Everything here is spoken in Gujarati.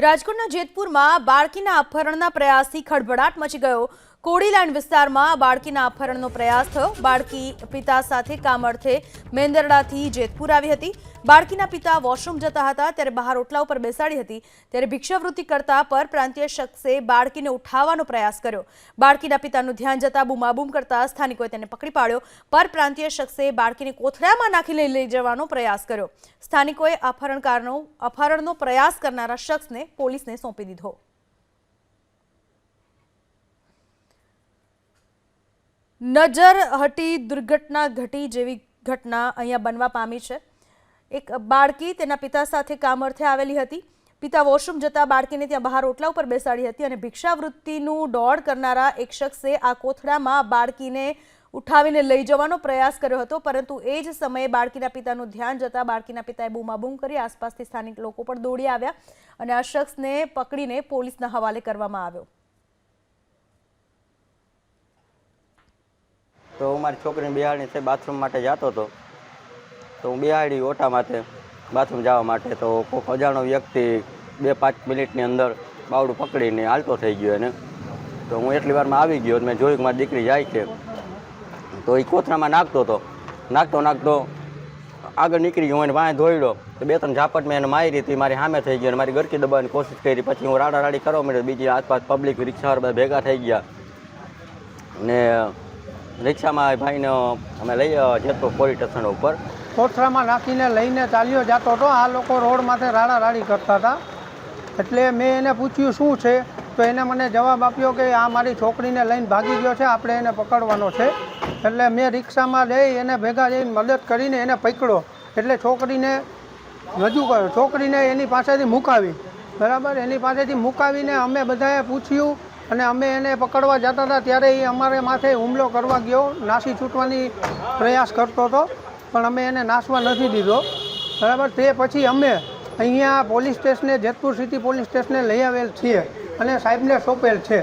રાજકોટના જેતપુરમાં બાળકીના અપહરણના પ્રયાસથી ખળભળાટ મચી ગયો। કોડીલાઈન વિસ્તારમાં બાળકીના અપહરણનો પ્રયાસ થયો। બાળકી પિતા સાથે કામ અર્થે મેંદરડાથી જેતપુર આવી હતી। બાળકીના પિતા વોશરૂમ જતા હતા ત્યારે બહાર ઓટલા ઉપર બેસાડી હતી ત્યારે ભિક્ષાવૃત્તિ કરતા પરપ્રાંતીય શખ્સે બાળકીને ઉઠાવવાનો પ્રયાસ કર્યો। બાળકીના પિતાનું ધ્યાન જતા બૂમાબૂમ કરતા સ્થાનિકોએ તેને પકડી પાડ્યો। પરપ્રાંતીય શખ્સે બાળકીને કોથળામાં નાખીને લઈ જવાનો પ્રયાસ કર્યો। સ્થાનિકોએ અપહરણનો પ્રયાસ કરનારા શખ્સને પોલીસને સોંપી દીધો। નજર હટી દુર્ઘટના ઘટી જેવી ઘટના અહીંયા બનવા પામી છે। એક બાળકી તેના પિતા સાથે કામ અર્થે આવેલી હતી। પિતા વોશરૂમ જતા બાળકીને ત્યાં બહાર ઓટલા ઉપર બેસાડી હતી અને ભિક્ષાવૃત્તિનું દોડ કરનારા એક શખ્સે આ કોથળામાં બાળકીને ઉઠાવીને લઈ જવાનો પ્રયાસ કર્યો હતો, પરંતુ એ જ સમયે બાળકીના પિતાનું ધ્યાન જતા બાળકીના પિતાએ બૂમાબૂમ કરી આસપાસથી સ્થાનિક લોકો પણ દોડી આવ્યા અને આ શખ્સને પકડીને પોલીસના હવાલે કરવામાં આવ્યો। તો હું મારી છોકરીને બિહાડી છે બાથરૂમ માટે જતો હતો, તો હું બિહાડી ઓટા માટે બાથરૂમ જવા માટે, તો કોઈક અજાણો વ્યક્તિ 2-5 મિનિટની અંદર બાવડું પકડીને હાલતો થઈ ગયો એને। તો હું એટલી વારમાં આવી ગયો, મેં જોયું કે મારી દીકરી જાય છે, તો એ કોથળામાં નાખતો આગળ નીકળી ગયો, એને વાંહે ધોઈડો તો 2-3 ઝાપટ મેં એને મારી હતી, મારી સામે થઈ ગઈ અને મારી ગરકી દબાવવાની કોશિશ કરી। પછી હું રાડારાડી કરવા માંડ્યો, બીજી આસપાસ પબ્લિક રિક્ષાવાળા બધા ભેગા થઈ ગયા ને રિક્ષામાં ભાઈને અમે લઈ જેતપુર પોલીસ સ્ટેશન ઉપર કોથળામાં નાખીને લઈને ચાલ્યો જતો હતો। આ લોકો રોડ માથે રાડારાડી કરતા હતા, એટલે મેં એને પૂછ્યું શું છે, તો એને મને જવાબ આપ્યો કે આ મારી છોકરીને લઈને ભાગી ગયો છે, આપણે એને પકડવાનો છે। એટલે મેં રિક્ષામાં જઈ એને ભેગા જઈને મદદ કરીને એને પકડ્યો, એટલે છોકરીને રજૂ કર્યો, છોકરીને એની પાસેથી મુકાવી, બરાબર। એની પાસેથી મુકાવીને અમે બધાએ પૂછ્યું અને અમે એને પકડવા જતા હતા ત્યારે એ અમારે માથે હુમલો કરવા ગયો, નાસી છૂટવાની પ્રયાસ કરતો હતો, પણ અમે એને નાસવા નથી દીધો, બરાબર। તે પછી અમે અહીંયા પોલીસ સ્ટેશને જેતપુર સિટી પોલીસ સ્ટેશને લઈ આવેલ છીએ અને સાહેબને સોંપેલ છે।